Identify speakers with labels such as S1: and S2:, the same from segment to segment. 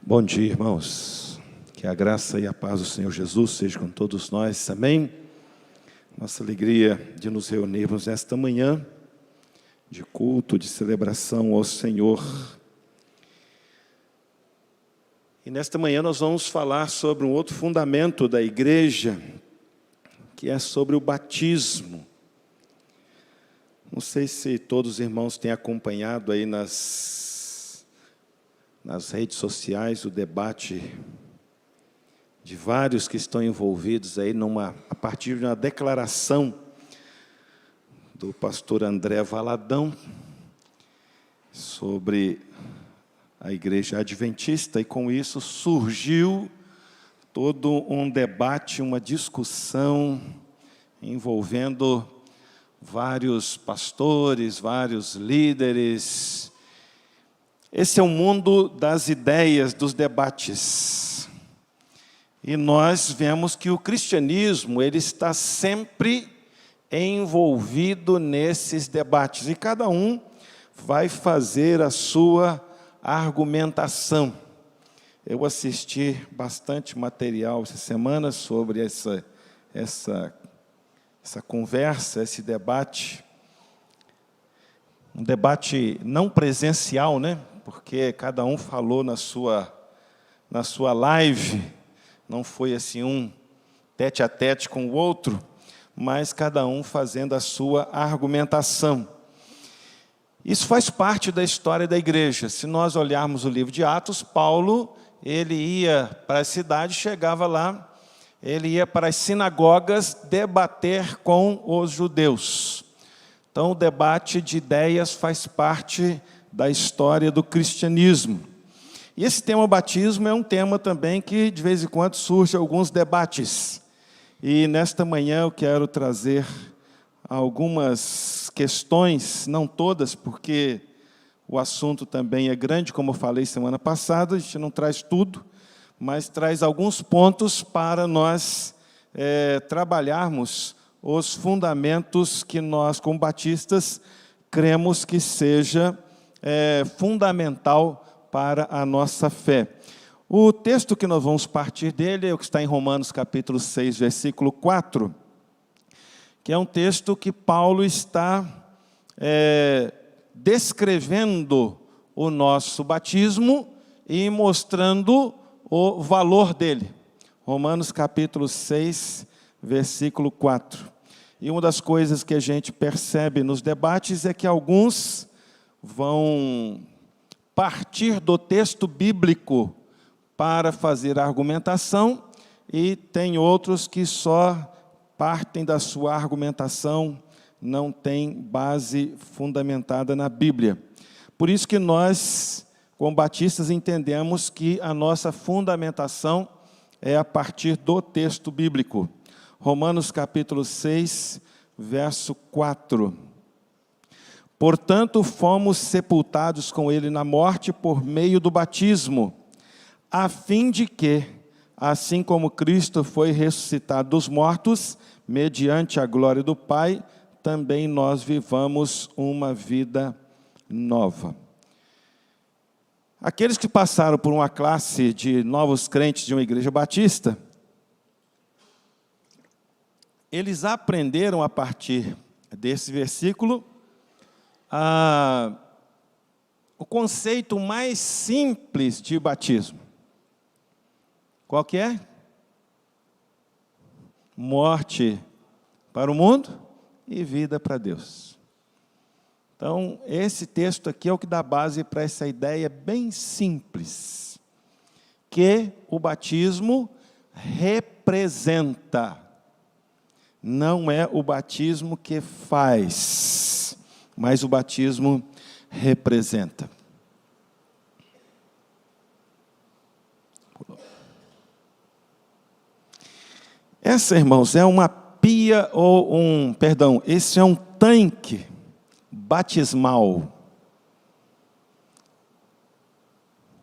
S1: Bom dia, irmãos. Que a graça e a paz do Senhor Jesus seja com todos nós. Amém? Nossa alegria de nos reunirmos nesta manhã de culto, de celebração ao Senhor. E nesta manhã nós vamos falar sobre um outro fundamento da igreja, que é sobre o batismo. Não sei se todos os irmãos têm acompanhado aí nas redes sociais o debate de vários que estão envolvidos aí a partir de uma declaração do pastor André Valadão sobre a igreja adventista, e com isso surgiu todo um debate, uma discussão envolvendo vários pastores, vários líderes. Esse é o mundo das ideias, dos debates. E nós vemos que o cristianismo, ele está sempre envolvido nesses debates. E cada um vai fazer a sua argumentação. Eu assisti bastante material essa semana sobre essa conversa, esse debate. Um debate não presencial, né? Porque cada um falou na sua live, não foi assim um tete a tete com o outro, mas cada um fazendo a sua argumentação. Isso faz parte da história da igreja. Se nós olharmos o livro de Atos, Paulo, ele ia para a cidade, chegava lá, ele ia para as sinagogas debater com os judeus. Então, o debate de ideias faz parte da história do cristianismo. E esse tema batismo é um tema também que, de vez em quando, surge alguns debates. E, nesta manhã, eu quero trazer algumas questões, não todas, porque o assunto também é grande, como eu falei semana passada, a gente não traz tudo, mas traz alguns pontos para nós trabalharmos os fundamentos que nós, como batistas, cremos que seja fundamental para a nossa fé. O texto que nós vamos partir dele é o que está em Romanos capítulo 6, versículo 4, que é um texto que Paulo está descrevendo o nosso batismo e mostrando o valor dele. Romanos capítulo 6, versículo 4. E uma das coisas que a gente percebe nos debates é que alguns vão partir do texto bíblico para fazer a argumentação, e tem outros que só partem da sua argumentação, não tem base fundamentada na Bíblia. Por isso que nós, como batistas, entendemos que a nossa fundamentação é a partir do texto bíblico. Romanos capítulo 6, verso 4. Portanto, fomos sepultados com ele na morte por meio do batismo, a fim de que, assim como Cristo foi ressuscitado dos mortos, mediante a glória do Pai, também nós vivamos uma vida nova. Aqueles que passaram por uma classe de novos crentes de uma igreja batista, eles aprenderam a partir desse versículo o conceito mais simples de batismo. Qual que é? Morte para o mundo e vida para Deus. Então, esse texto aqui é o que dá base para essa ideia bem simples, que o batismo representa. Não é o batismo que faz, mas o batismo representa. Essa, irmãos, é uma pia ou esse é um tanque batismal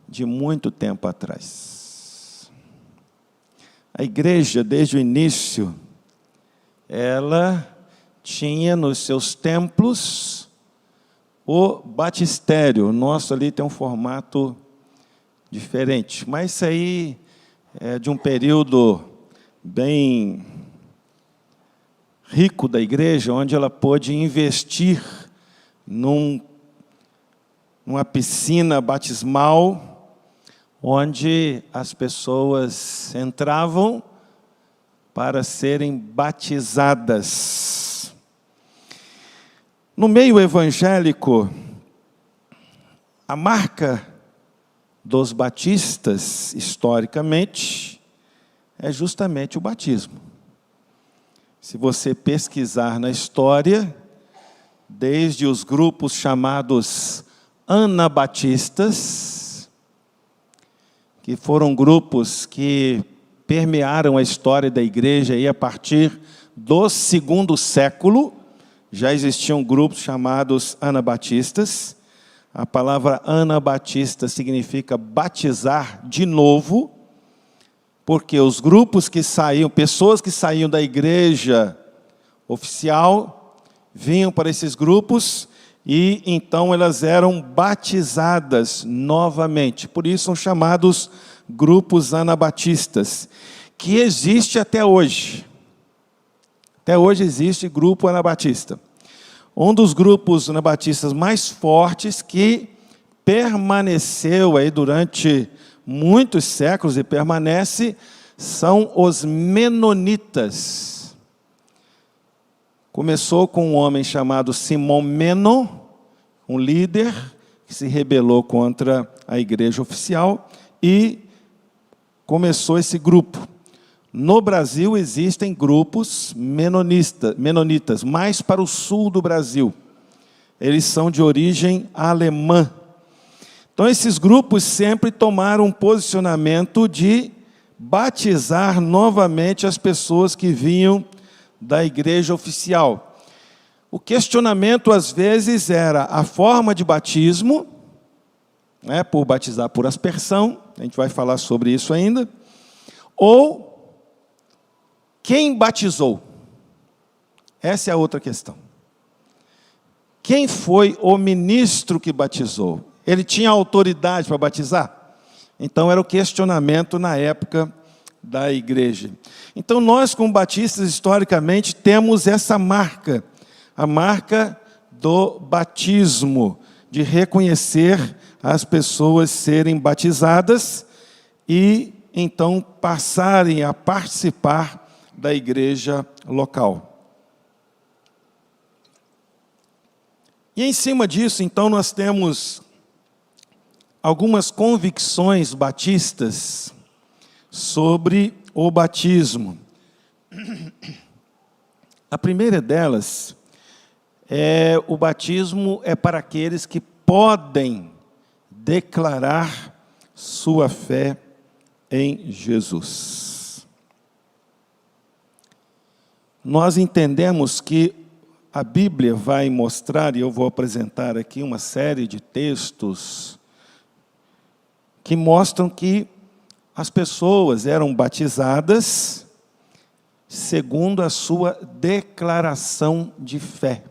S1: de muito tempo atrás. A igreja, desde o início, ela tinha nos seus templos o batistério. O nosso ali tem um formato diferente. Mas isso aí é de um período bem rico da igreja, onde ela pôde investir numa piscina batismal, onde as pessoas entravam para serem batizadas. No meio evangélico, a marca dos batistas, historicamente, é justamente o batismo. Se você pesquisar na história, desde os grupos chamados anabatistas, que foram grupos que permearam a história da igreja e a partir do segundo século, já existiam grupos chamados anabatistas. A palavra anabatista significa batizar de novo, porque os grupos que saíam, pessoas que saíam da igreja oficial, vinham para esses grupos e então elas eram batizadas novamente. Por isso são chamados grupos anabatistas, que existe até hoje. Até hoje existe grupo anabatista. Um dos grupos anabatistas mais fortes que permaneceu aí durante muitos séculos e permanece, são os menonitas. Começou com um homem chamado Simão Meno, um líder que se rebelou contra a igreja oficial e começou esse grupo. No Brasil existem grupos menonitas, mais para o sul do Brasil. Eles são de origem alemã. Então, esses grupos sempre tomaram um posicionamento de batizar novamente as pessoas que vinham da igreja oficial. O questionamento, às vezes, era a forma de batismo, por batizar por aspersão, a gente vai falar sobre isso ainda, ou quem batizou. Essa é a outra questão. Quem foi o ministro que batizou? Ele tinha autoridade para batizar? Então, era o questionamento na época da igreja. Então, nós, como batistas, historicamente, temos essa marca, a marca do batismo, de reconhecer as pessoas serem batizadas e, então, passarem a participar da igreja local. E, em cima disso, então, nós temos algumas convicções batistas sobre o batismo. A primeira delas é o batismo é para aqueles que podem declarar sua fé em Jesus. Nós entendemos que a Bíblia vai mostrar, e eu vou apresentar aqui uma série de textos que mostram que as pessoas eram batizadas segundo a sua declaração de fé.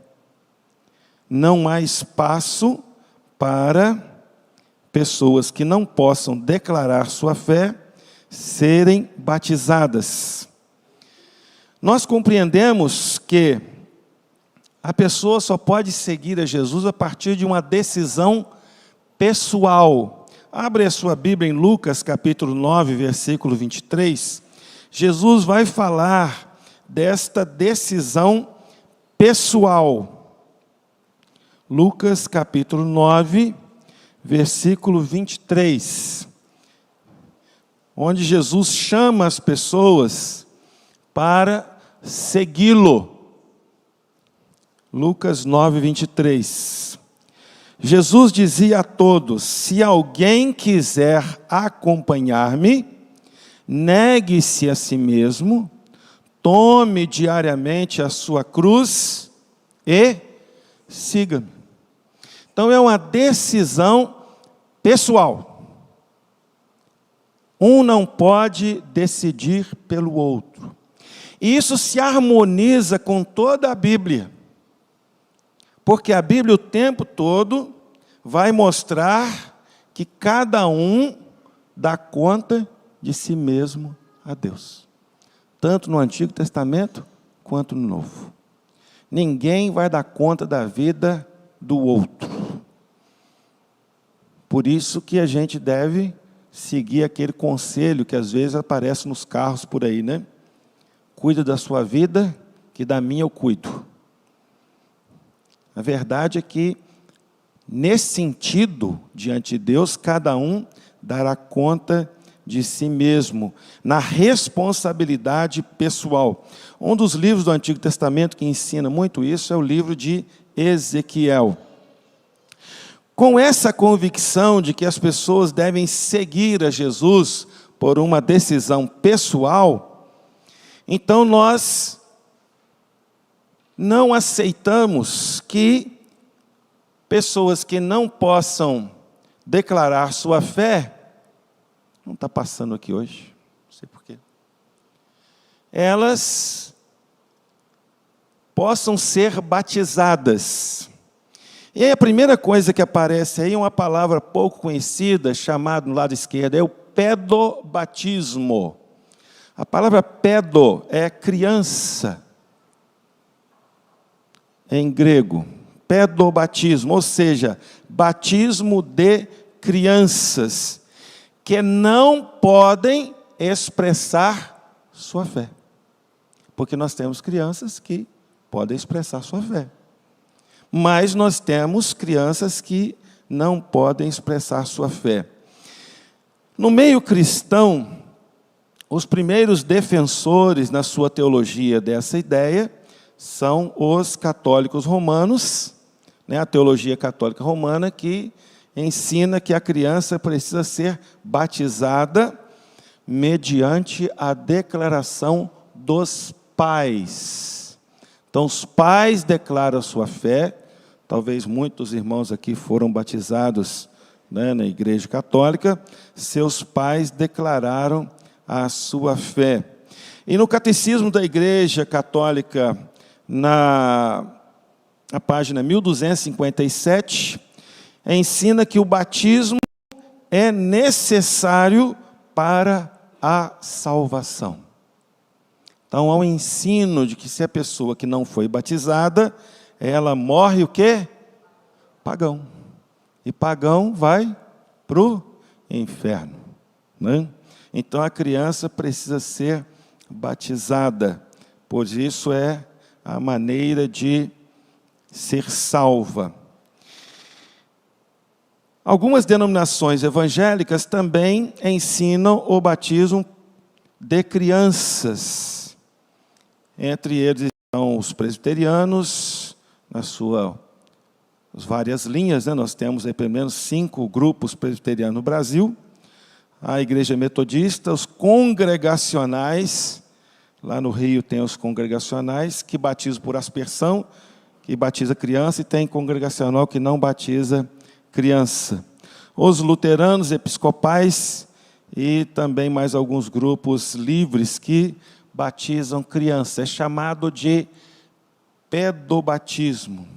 S1: Não há espaço para pessoas que não possam declarar sua fé serem batizadas. Nós compreendemos que a pessoa só pode seguir a Jesus a partir de uma decisão pessoal. Abre a sua Bíblia em Lucas, capítulo 9, versículo 23. Jesus vai falar desta decisão pessoal. Lucas, capítulo 9, versículo 23. Onde Jesus chama as pessoas para segui-lo. Lucas 9, 23. Jesus dizia a todos: se alguém quiser acompanhar-me, negue-se a si mesmo, tome diariamente a sua cruz e siga-me. Então é uma decisão pessoal. Um não pode decidir pelo outro. E isso se harmoniza com toda a Bíblia. Porque a Bíblia o tempo todo vai mostrar que cada um dá conta de si mesmo a Deus. Tanto no Antigo Testamento, quanto no Novo. Ninguém vai dar conta da vida do outro. Por isso que a gente deve seguir aquele conselho que às vezes aparece nos carros por aí, né? Cuida da sua vida, que da minha eu cuido. A verdade é que, nesse sentido, diante de Deus, cada um dará conta de si mesmo, na responsabilidade pessoal. Um dos livros do Antigo Testamento que ensina muito isso é o livro de Ezequiel. Com essa convicção de que as pessoas devem seguir a Jesus por uma decisão pessoal, então nós não aceitamos que pessoas que não possam declarar sua fé, não está passando aqui hoje, não sei porquê, elas possam ser batizadas. E aí a primeira coisa que aparece aí é uma palavra pouco conhecida, chamada no lado esquerdo, é o pedobatismo. A palavra pedo é criança, em grego, pedobatismo, ou seja, batismo de crianças, que não podem expressar sua fé. Porque nós temos crianças que podem expressar sua fé. Mas nós temos crianças que não podem expressar sua fé. No meio cristão, os primeiros defensores na sua teologia dessa ideia são os católicos romanos, né, a teologia católica romana, que ensina que a criança precisa ser batizada mediante a declaração dos pais. Então, os pais declaram sua fé. Talvez muitos irmãos aqui foram batizados, né, na Igreja Católica. Seus pais declararam a sua fé. E no Catecismo da Igreja Católica, na página 1257, ensina que o batismo é necessário para a salvação. Então, há um ensino de que se a pessoa que não foi batizada, ela morre o quê? Pagão. E pagão vai para o inferno, né? Então, a criança precisa ser batizada, pois isso é a maneira de ser salva. Algumas denominações evangélicas também ensinam o batismo de crianças. Entre eles estão os presbiterianos, nas suas várias linhas, né? Nós temos aí pelo menos 5 grupos presbiterianos no Brasil. A Igreja Metodista, os congregacionais, lá no Rio tem os congregacionais, que batizam por aspersão, que batiza criança, e tem congregacional que não batiza criança. Os luteranos, episcopais e também mais alguns grupos livres que batizam criança. É chamado de pedobatismo.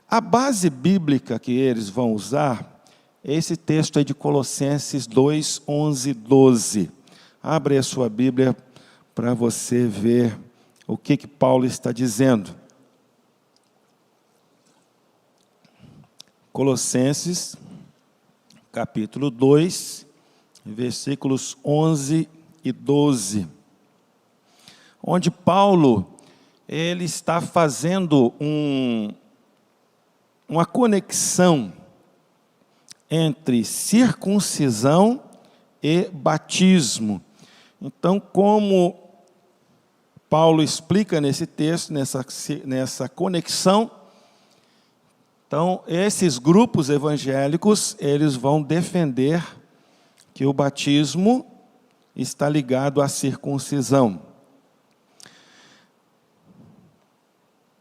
S1: A base bíblica que eles vão usar é esse texto aí de Colossenses 2, 11 e 12. Abre a sua Bíblia para você ver o que Paulo está dizendo. Colossenses, capítulo 2, versículos 11 e 12. Onde Paulo, ele está fazendo uma conexão entre circuncisão e batismo. Então, como Paulo explica nesse texto, nessa conexão, então, esses grupos evangélicos, eles vão defender que o batismo está ligado à circuncisão.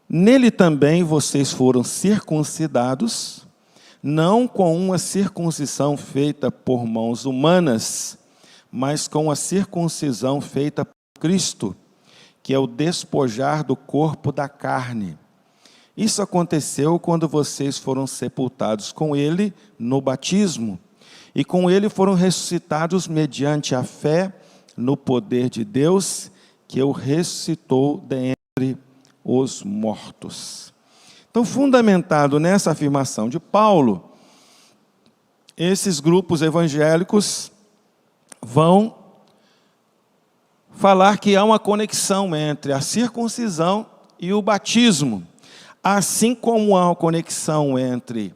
S1: Nele também vocês foram circuncidados, não com uma circuncisão feita por mãos humanas, mas com a circuncisão feita por Cristo, que é o despojar do corpo da carne. Isso aconteceu quando vocês foram sepultados com Ele no batismo, E com ele foram ressuscitados mediante a fé no poder de Deus, que o ressuscitou dentre os mortos. Então, fundamentado nessa afirmação de Paulo, esses grupos evangélicos vão falar que há uma conexão entre a circuncisão e o batismo, assim como há uma conexão entre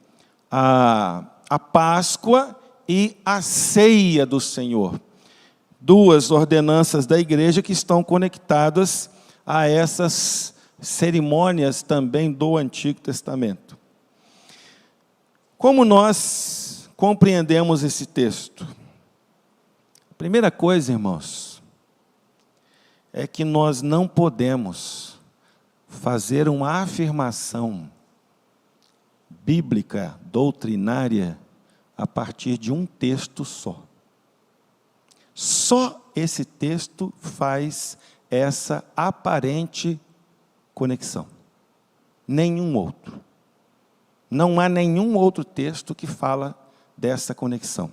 S1: a Páscoa e a ceia do Senhor. Duas ordenanças da igreja que estão conectadas a essas cerimônias também do Antigo Testamento. Como nós compreendemos esse texto? A primeira coisa, irmãos, é que nós não podemos fazer uma afirmação bíblica, doutrinária, a partir de um texto só. Só esse texto faz essa aparente conexão. Nenhum outro. Não há nenhum outro texto que fala dessa conexão.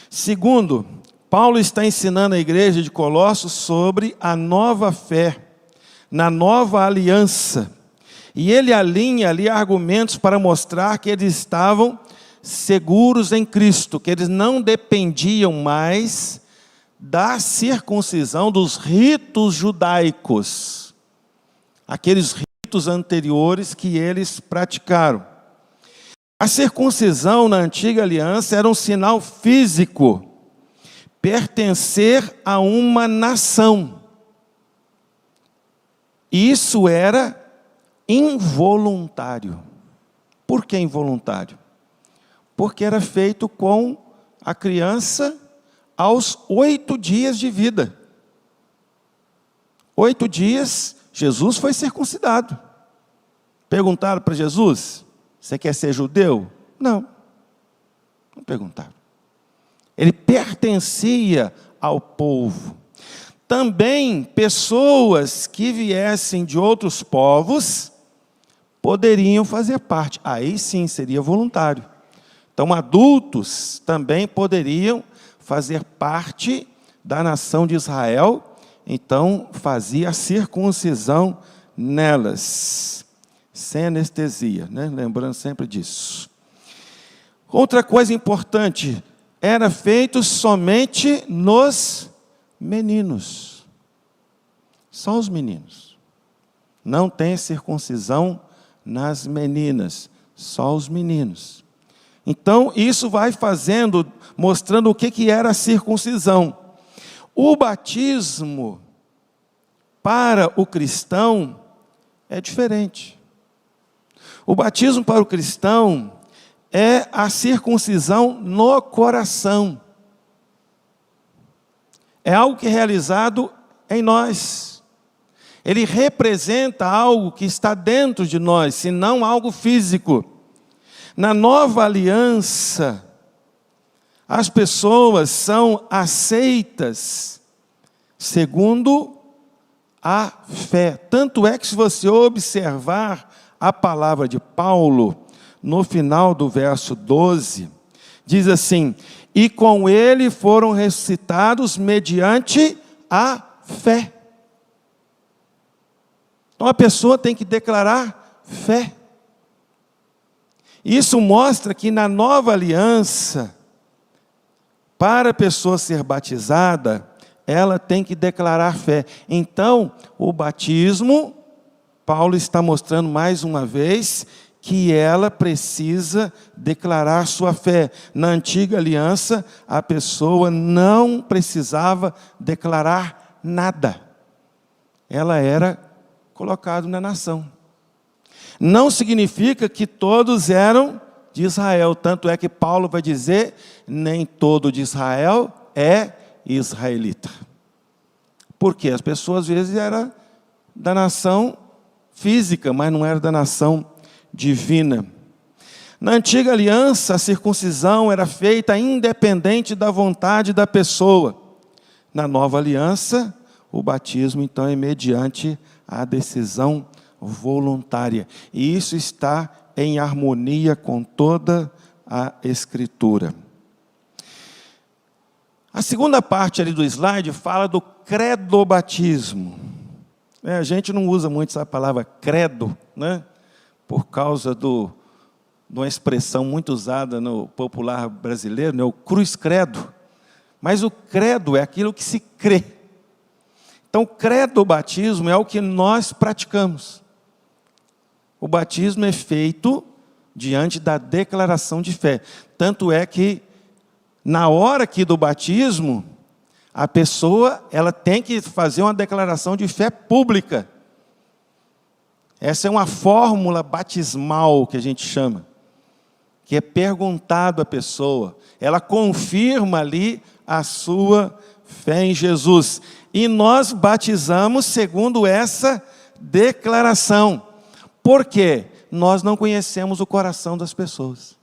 S1: Segundo, Paulo está ensinando a igreja de Colossos sobre a nova fé, na nova aliança. E ele alinha ali argumentos para mostrar que eles estavam seguros em Cristo, que eles não dependiam mais da circuncisão, dos ritos judaicos, aqueles ritos anteriores que eles praticaram. A circuncisão na antiga aliança era um sinal físico, pertencer a uma nação. Isso era involuntário. Por que involuntário? Porque era feito com a criança aos 8 dias de vida. 8 dias, Jesus foi circuncidado. Perguntaram para Jesus, você quer ser judeu? Não perguntaram. Ele pertencia ao povo. Também pessoas que viessem de outros povos poderiam fazer parte. Aí sim seria voluntário. Então adultos também poderiam fazer parte da nação de Israel. Então fazia a circuncisão nelas, sem anestesia, né? Lembrando sempre disso. Outra coisa importante, era feito somente nos meninos. Só os meninos. Não tem circuncisão nas meninas, só os meninos. Então, isso vai mostrando o que era a circuncisão. O batismo, para o cristão, é diferente. O batismo para o cristão é a circuncisão no coração. É algo que é realizado em nós. Ele representa algo que está dentro de nós, se não algo físico. Na nova aliança, as pessoas são aceitas segundo a fé. Tanto é que, se você observar a palavra de Paulo, no final do verso 12, diz assim: e com ele foram ressuscitados mediante a fé. Então a pessoa tem que declarar fé. Isso mostra que na nova aliança, para a pessoa ser batizada, ela tem que declarar fé. Então, o batismo, Paulo está mostrando mais uma vez que ela precisa declarar sua fé. Na antiga aliança, a pessoa não precisava declarar nada. Ela era colocada na nação. Não significa que todos eram de Israel. Tanto é que Paulo vai dizer, nem todo de Israel é israelita. Porque as pessoas às vezes eram da nação física, mas não eram da nação divina. Na antiga aliança, a circuncisão era feita independente da vontade da pessoa. Na nova aliança, o batismo então é mediante a decisão voluntária. E isso está em harmonia com toda a Escritura. A segunda parte ali do slide fala do credobatismo. A gente não usa muito essa palavra credo, né? Por causa de uma expressão muito usada no popular brasileiro, né? O cruz credo. Mas o credo é aquilo que se crê. Então, o credobatismo é o que nós praticamos. O batismo é feito diante da declaração de fé. Tanto é que, na hora aqui do batismo, a pessoa ela tem que fazer uma declaração de fé pública. Essa é uma fórmula batismal que a gente chama, que é perguntado à pessoa. Ela confirma ali a sua fé em Jesus. E nós batizamos segundo essa declaração. Por quê? Nós não conhecemos o coração das pessoas.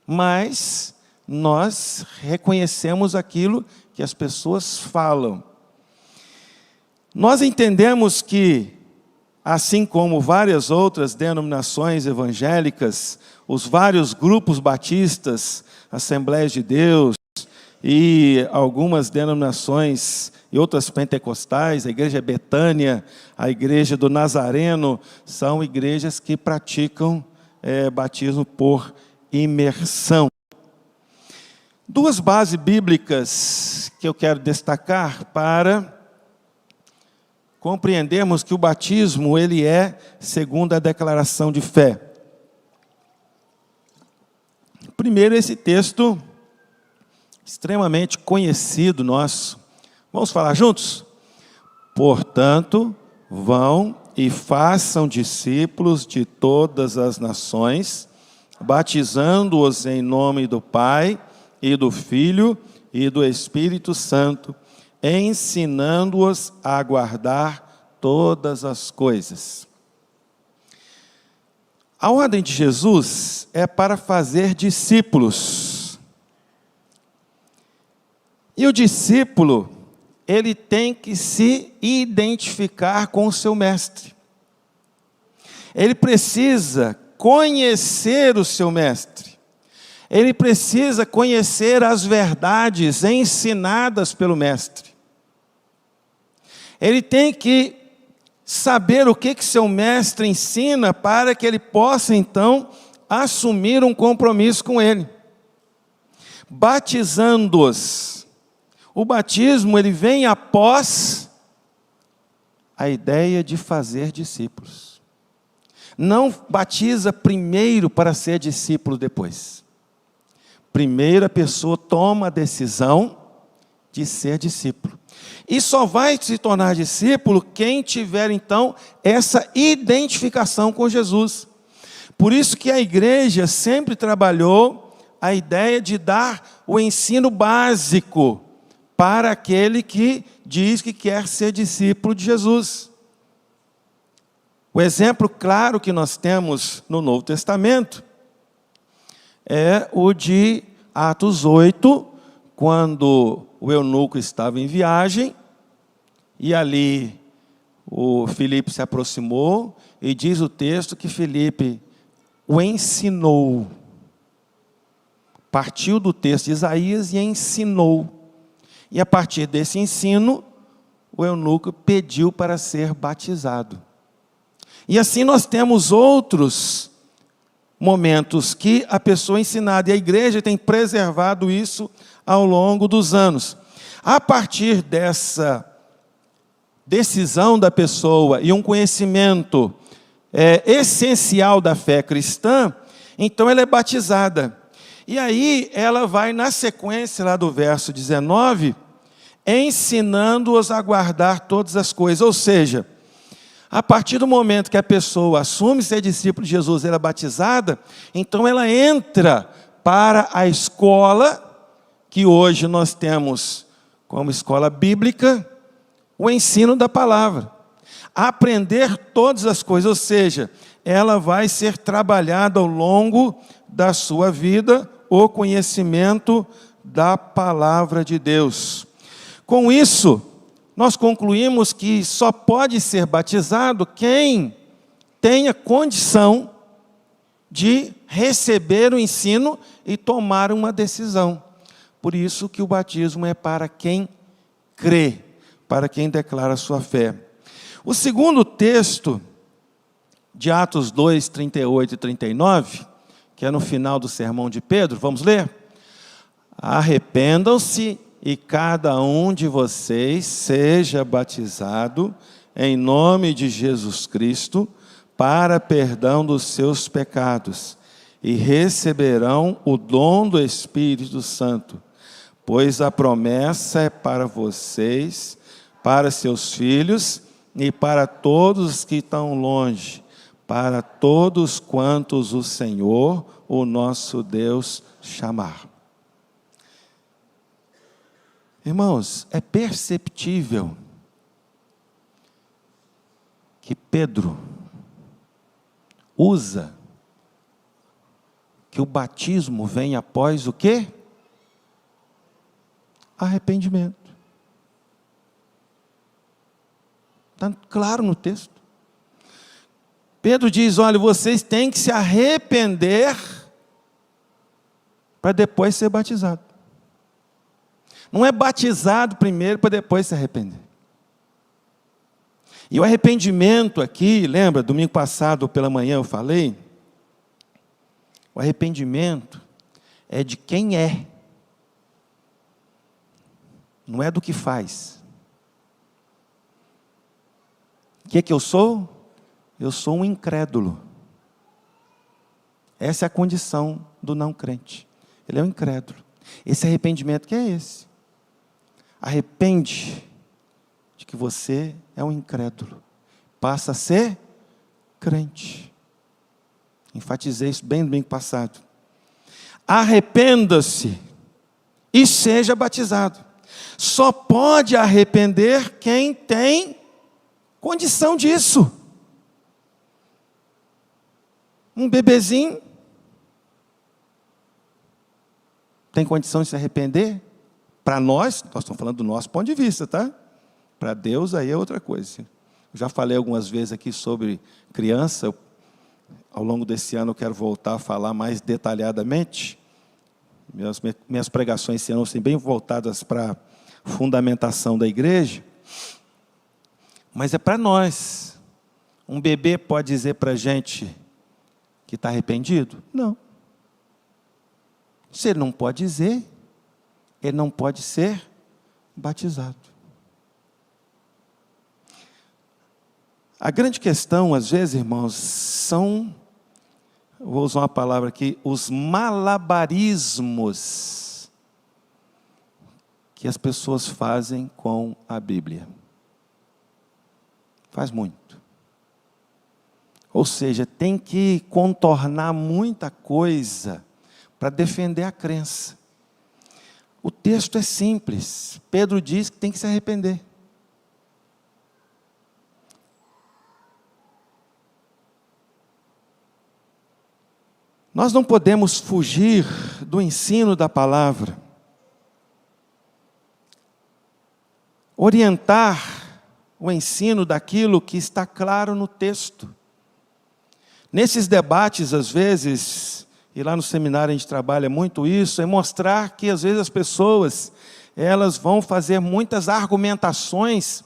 S1: Mas nós reconhecemos aquilo que as pessoas falam. Nós entendemos que, assim como várias outras denominações evangélicas, os vários grupos batistas, Assembleias de Deus e algumas denominações e outras pentecostais, a Igreja Betânia, a Igreja do Nazareno, são igrejas que praticam batismo por imersão. Duas bases bíblicas que eu quero destacar para compreendermos que o batismo ele é segundo a declaração de fé. Primeiro, esse texto extremamente conhecido nosso. Vamos falar juntos? Portanto, vão e façam discípulos de todas as nações, batizando-os em nome do Pai e do Filho e do Espírito Santo, ensinando-os a guardar todas as coisas. A ordem de Jesus é para fazer discípulos. E o discípulo, ele tem que se identificar com o seu mestre. Ele precisa conhecer o seu mestre. Ele precisa conhecer as verdades ensinadas pelo mestre. Ele tem que saber o que seu mestre ensina para que ele possa, então, assumir um compromisso com ele. Batizando-os. O batismo, ele vem após a ideia de fazer discípulos. Não batiza primeiro para ser discípulo depois. Primeiro a pessoa toma a decisão de ser discípulo. E só vai se tornar discípulo quem tiver, então, essa identificação com Jesus. Por isso que a igreja sempre trabalhou a ideia de dar o ensino básico para aquele que diz que quer ser discípulo de Jesus. O exemplo claro que nós temos no Novo Testamento é o de Atos 8, quando o eunuco estava em viagem, e ali o Filipe se aproximou, e diz o texto que Filipe o ensinou. Partiu do texto de Isaías e ensinou. E a partir desse ensino, o eunuco pediu para ser batizado. E assim nós temos outros momentos que a pessoa é ensinada, e a igreja tem preservado isso ao longo dos anos. A partir dessa decisão da pessoa e um conhecimento essencial da fé cristã, então ela é batizada. E aí ela vai na sequência lá do verso 19, ensinando-os a guardar todas as coisas. Ou seja, a partir do momento que a pessoa assume ser discípulo de Jesus, ela é batizada, então ela entra para a escola, que hoje nós temos como escola bíblica, o ensino da palavra. Aprender todas as coisas, ou seja, ela vai ser trabalhada ao longo da sua vida, o conhecimento da palavra de Deus. Com isso, nós concluímos que só pode ser batizado quem tenha condição de receber o ensino e tomar uma decisão. Por isso que o batismo é para quem crê, para quem declara a sua fé. O segundo texto de Atos 2, 38 e 39, que é no final do sermão de Pedro, vamos ler? Arrependam-se e cada um de vocês seja batizado em nome de Jesus Cristo para perdão dos seus pecados e receberão o dom do Espírito Santo, pois a promessa é para vocês, para seus filhos e para todos os que estão longe, para todos quantos o Senhor, o nosso Deus, chamar. Irmãos, é perceptível que Pedro usa que o batismo vem após o quê? Arrependimento. Está claro no texto. Pedro diz, olha, vocês têm que se arrepender para depois ser batizado. Não é batizado primeiro para depois se arrepender. E o arrependimento aqui, lembra, domingo passado pela manhã eu falei, o arrependimento é de quem é, não é do que faz. O que eu sou? Eu sou um incrédulo. Essa é a condição do não crente. Ele é um incrédulo. Esse arrependimento que é esse? Arrepende de que você é um incrédulo. Passa a ser crente. Enfatizei isso bem no domingo passado. Arrependa-se e seja batizado. Só pode arrepender quem tem condição disso. Um bebezinho tem condição de se arrepender? Para nós estamos falando do nosso ponto de vista, tá? Para Deus aí é outra coisa. Eu já falei algumas vezes aqui sobre criança. Ao longo desse ano eu quero voltar a falar mais detalhadamente. Minhas pregações serão assim, bem voltadas para a fundamentação da igreja. Mas é para nós. Um bebê pode dizer para a gente que está arrependido? Não. Se ele não pode dizer, ele não pode ser batizado. A grande questão, às vezes, irmãos, são, vou usar uma palavra aqui, os malabarismos que as pessoas fazem com a Bíblia. Faz muito. Ou seja, tem que contornar muita coisa para defender a crença. O texto é simples. Pedro diz que tem que se arrepender. Nós não podemos fugir do ensino da palavra. Orientar o ensino daquilo que está claro no texto. Nesses debates, às vezes, e lá no seminário a gente trabalha muito isso, é mostrar que às vezes as pessoas, elas vão fazer muitas argumentações,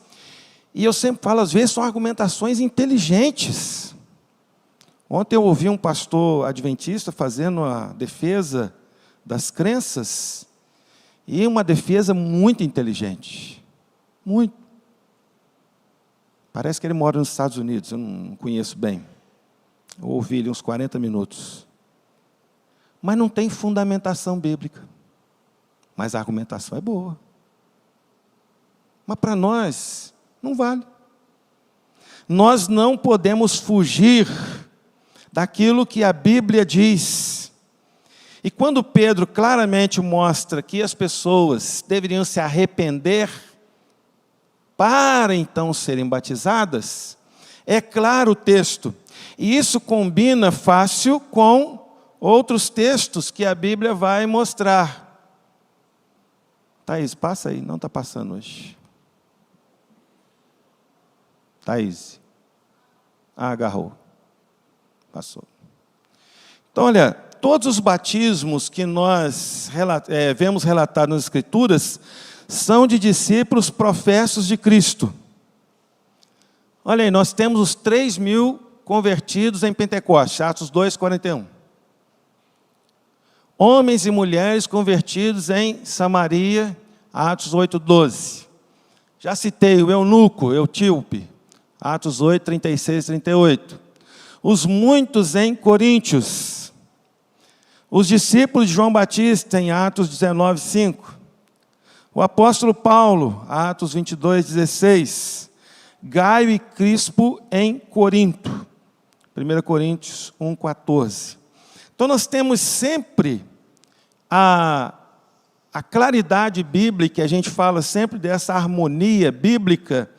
S1: e eu sempre falo, às vezes são argumentações inteligentes. Ontem eu ouvi um pastor adventista fazendo a defesa das crenças, e uma defesa muito inteligente. Muito. Parece que ele mora nos Estados Unidos, eu não conheço bem. Eu ouvi ele uns 40 minutos. Mas não tem fundamentação bíblica. Mas a argumentação é boa. Mas para nós, não vale. Nós não podemos fugir daquilo que a Bíblia diz. E quando Pedro claramente mostra que as pessoas deveriam se arrepender para então serem batizadas, é claro o texto. E isso combina fácil com outros textos que a Bíblia vai mostrar. Thaís, passa aí. Não está passando hoje. Thaís. Ah, agarrou. Passou. Então, olha, todos os batismos que nós vemos relatados nas Escrituras são de discípulos professos de Cristo. Olha aí, nós temos os 3.000 convertidos em Pentecostes, Atos 2:41. Homens e mulheres convertidos em Samaria, Atos 8:12. Já citei o eunuco, Eutíope, Atos 8, 36 e 38. Os muitos em Coríntios. Os discípulos de João Batista em Atos 19, 5. O apóstolo Paulo, Atos 22, 16. Gaio e Crispo em Corinto. 1 Coríntios 1, 14. Então nós temos sempre a claridade bíblica, a gente fala sempre dessa harmonia bíblica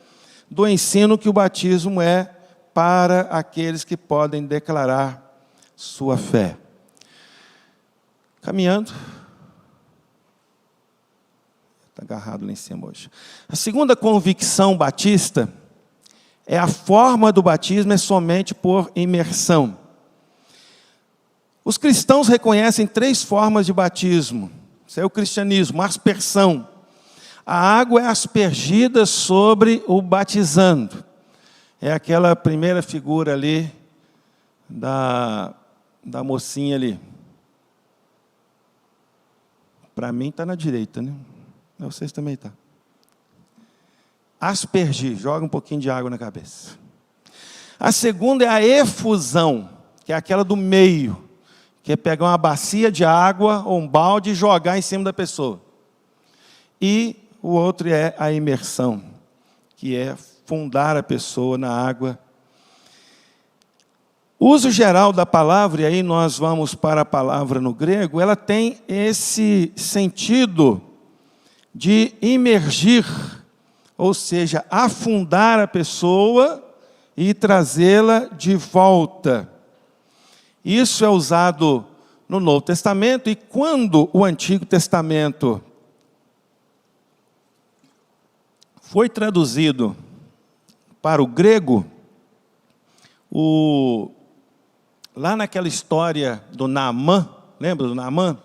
S1: do ensino que o batismo é para aqueles que podem declarar sua fé. Caminhando. Está agarrado lá em cima hoje. A segunda convicção batista é a forma do batismo é somente por imersão. Os cristãos reconhecem 3 formas de batismo. Isso é o cristianismo, aspersão. A água é aspergida sobre o batizando. É aquela primeira figura ali da mocinha ali. Para mim está na direita, né? Vocês também estão. Aspergir, joga um pouquinho de água na cabeça. A segunda é a efusão, que é aquela do meio, que é pegar uma bacia de água ou um balde e jogar em cima da pessoa. E o outro é a imersão, que é fundar a pessoa na água. O uso geral da palavra, e aí nós vamos para a palavra no grego, ela tem esse sentido de imergir, ou seja, afundar a pessoa e trazê-la de volta. Isso é usado no Novo Testamento, e quando o Antigo Testamento foi traduzido para o grego, lá naquela história do Naamã, lembra do Naamã?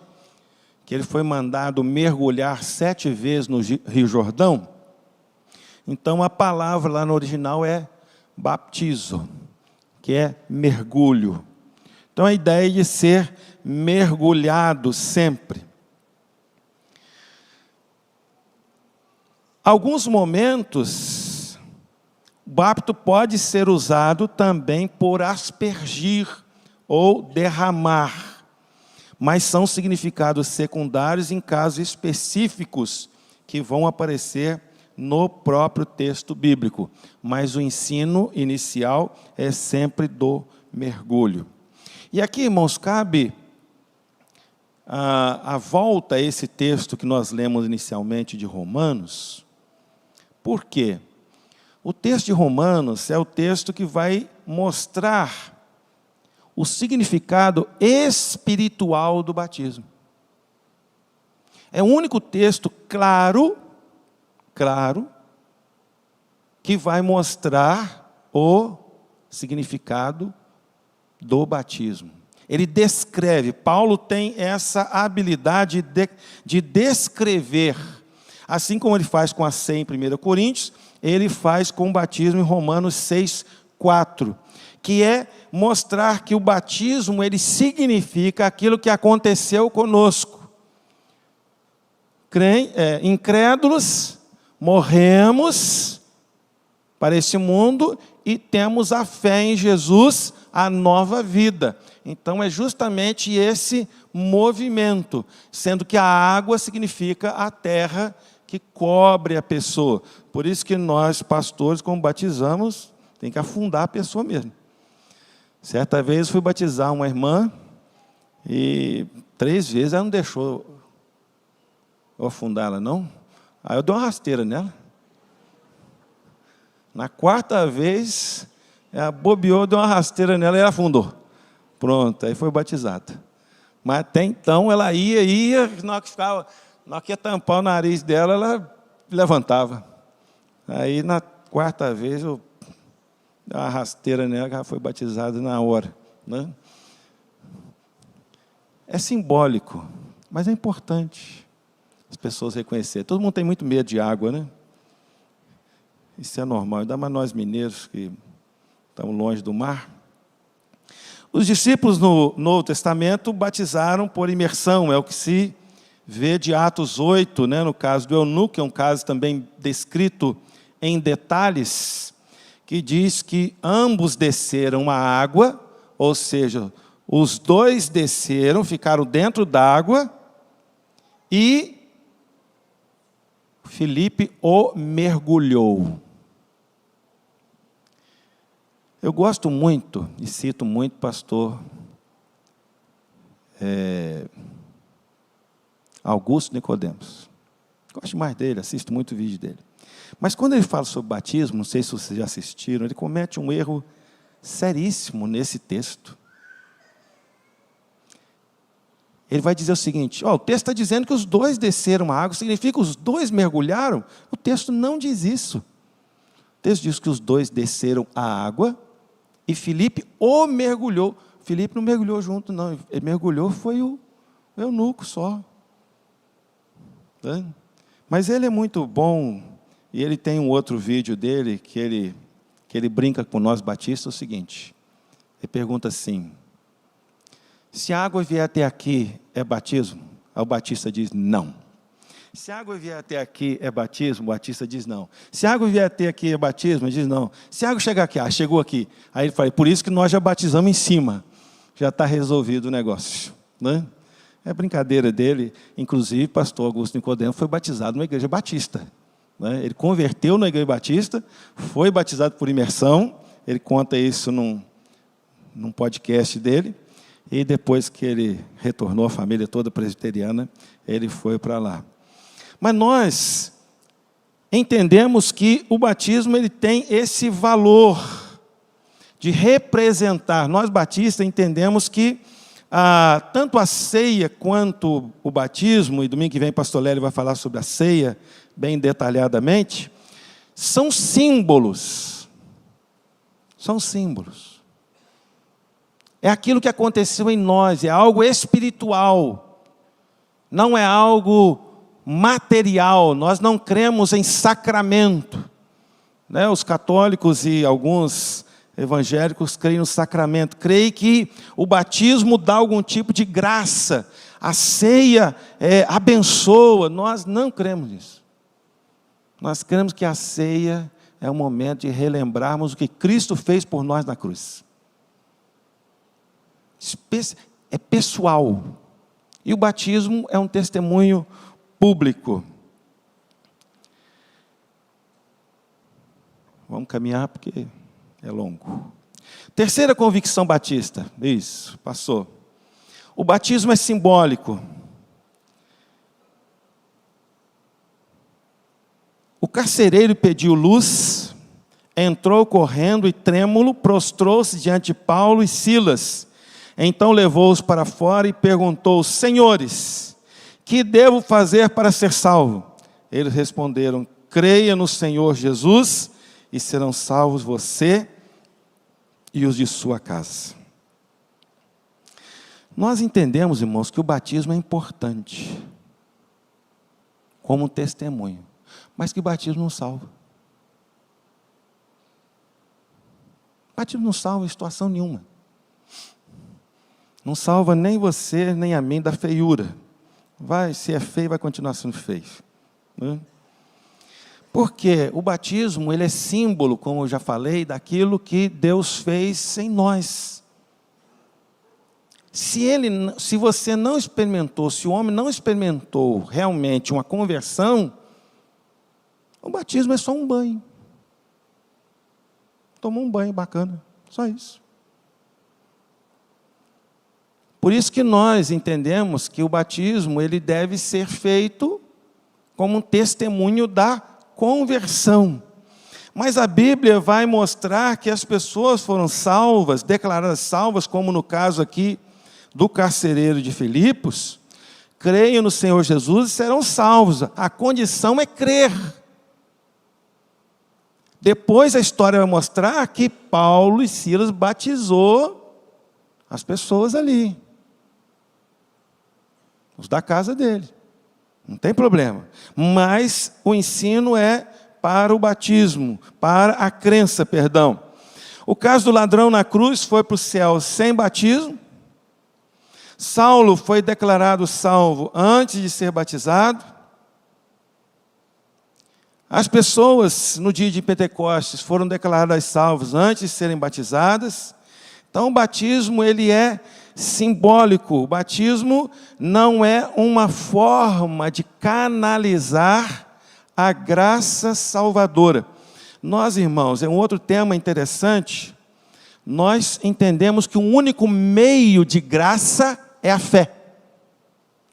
S1: Que ele foi mandado mergulhar 7 vezes no Rio Jordão. Então a palavra lá no original é baptizo, que é mergulho. Então a ideia de ser mergulhado sempre. Alguns momentos, o bapto pode ser usado também por aspergir ou derramar, mas são significados secundários em casos específicos que vão aparecer no próprio texto bíblico. Mas o ensino inicial é sempre do mergulho. E aqui, irmãos, cabe a volta a esse texto que nós lemos inicialmente de Romanos. Por quê? O texto de Romanos é o texto que vai mostrar o significado espiritual do batismo. É o único texto claro, que vai mostrar o significado do batismo. Ele descreve, Paulo tem essa habilidade de descrever, assim como ele faz com a ceia em 1 Coríntios, ele faz com o batismo em Romanos 6, 4, que é mostrar que o batismo, ele significa aquilo que aconteceu conosco. Incrédulos, morremos para esse mundo e temos a fé em Jesus, a nova vida. Então é justamente esse movimento, sendo que a água significa a terra que cobre a pessoa. Por isso que nós, pastores, quando batizamos, tem que afundar a pessoa mesmo. Certa vez fui batizar uma irmã e 3 vezes ela não deixou eu afundar ela, não. Aí eu dei uma rasteira nela. Na 4ª vez, ela bobeou, deu uma rasteira nela e ela afundou. Pronto, aí foi batizada. Mas até então ela ia, na hora que ia tampar o nariz dela, ela levantava. Aí na 4ª vez eu dei uma rasteira nela, que ela foi batizada na hora. Né? É simbólico, mas é importante as pessoas reconhecerem. Todo mundo tem muito medo de água, né? Isso é normal, ainda mais nós mineiros que estamos longe do mar. Os discípulos no Novo Testamento batizaram por imersão, é o que se vê de Atos 8, né, no caso do eunuco, que é um caso também descrito em detalhes, que diz que ambos desceram a água, ou seja, os dois desceram, ficaram dentro d'água, e Filipe o mergulhou. Eu gosto muito, e cito muito o pastor Augusto Nicodemos. Gosto mais dele, assisto muito vídeo dele. Mas quando ele fala sobre batismo, não sei se vocês já assistiram, ele comete um erro seríssimo nesse texto. Ele vai dizer o seguinte, o texto está dizendo que os dois desceram a água, significa que os dois mergulharam? O texto não diz isso. O texto diz que os dois desceram a água, e Filipe o mergulhou. Filipe não mergulhou junto, não. Ele mergulhou, foi o eunuco só. Tá? Mas ele é muito bom, e ele tem um outro vídeo dele, que ele brinca com nós batistas, é o seguinte. Ele pergunta assim, se a água vier até aqui, é batismo? Aí o batista diz, não. Se a água vier até aqui, é batismo? O batista diz, não. Se a água vier até aqui, é batismo? Ele diz, não. Se a água chegar aqui, chegou aqui. Aí ele fala, por isso que nós já batizamos em cima. Já está resolvido o negócio. Né? É brincadeira dele. Inclusive, o pastor Augusto Nicodemos foi batizado numa igreja batista. Né? Ele converteu na igreja batista, foi batizado por imersão. Ele conta isso num podcast dele. E depois que ele retornou, a família toda presbiteriana, ele foi para lá. Mas nós entendemos que o batismo ele tem esse valor de representar. Nós batistas entendemos que tanto a ceia quanto o batismo, e domingo que vem o pastor Lélio vai falar sobre a ceia bem detalhadamente, são símbolos. São símbolos. É aquilo que aconteceu em nós, é algo espiritual, não é algo material. Nós não cremos em sacramento. Né? Os católicos e alguns evangélicos creem no sacramento, creem que o batismo dá algum tipo de graça, a ceia abençoa. Nós não cremos nisso. Nós cremos que a ceia é um momento de relembrarmos o que Cristo fez por nós na cruz. É pessoal. E o batismo é um testemunho público. Vamos caminhar porque é longo. Terceira convicção batista. Isso, passou. O batismo é simbólico. O carcereiro pediu luz, entrou correndo e trêmulo, prostrou-se diante de Paulo e Silas. Então levou-os para fora e perguntou, senhores, que devo fazer para ser salvo? Eles responderam, creia no Senhor Jesus e serão salvos você e os de sua casa. Nós entendemos, irmãos, que o batismo é importante como um testemunho, mas que o batismo não salva. O batismo não salva em situação nenhuma. Não salva nem você, nem a mim da feiura. Se é feio, vai continuar sendo feio. Né? Porque o batismo, ele é símbolo, como eu já falei, daquilo que Deus fez em nós. Se você não experimentou, se o homem não experimentou realmente uma conversão, o batismo é só um banho. Tomou um banho bacana, só isso. Por isso que nós entendemos que o batismo ele deve ser feito como um testemunho da conversão. Mas a Bíblia vai mostrar que as pessoas foram salvas, declaradas salvas, como no caso aqui do carcereiro de Filipos, creiam no Senhor Jesus e serão salvos. A condição é crer. Depois a história vai mostrar que Paulo e Silas batizou as pessoas ali. os da casa dele. Não tem problema. Mas o ensino é para o batismo, para a crença, perdão. O caso do ladrão na cruz foi para o céu sem batismo. Saulo foi declarado salvo antes de ser batizado. As pessoas no dia de Pentecostes foram declaradas salvas antes de serem batizadas. Então o batismo ele é simbólico. O batismo não é uma forma de canalizar a graça salvadora. Nós, irmãos, é um outro tema interessante. Nós entendemos que o único meio de graça é a fé.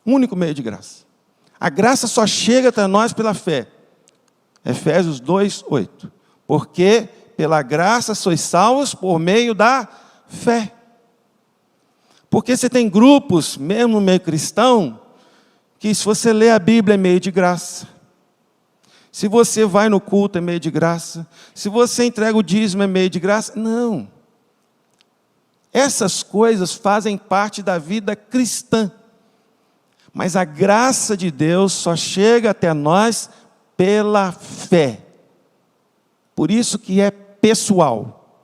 S1: O único meio de graça. A graça só chega até nós pela fé. Efésios 2:8. Porque pela graça sois salvos por meio da fé. Porque você tem grupos, mesmo no meio cristão, que se você lê a Bíblia é meio de graça. Se você vai no culto é meio de graça. Se você entrega o dízimo é meio de graça. Não. Essas coisas fazem parte da vida cristã. Mas a graça de Deus só chega até nós pela fé. Por isso que é pessoal.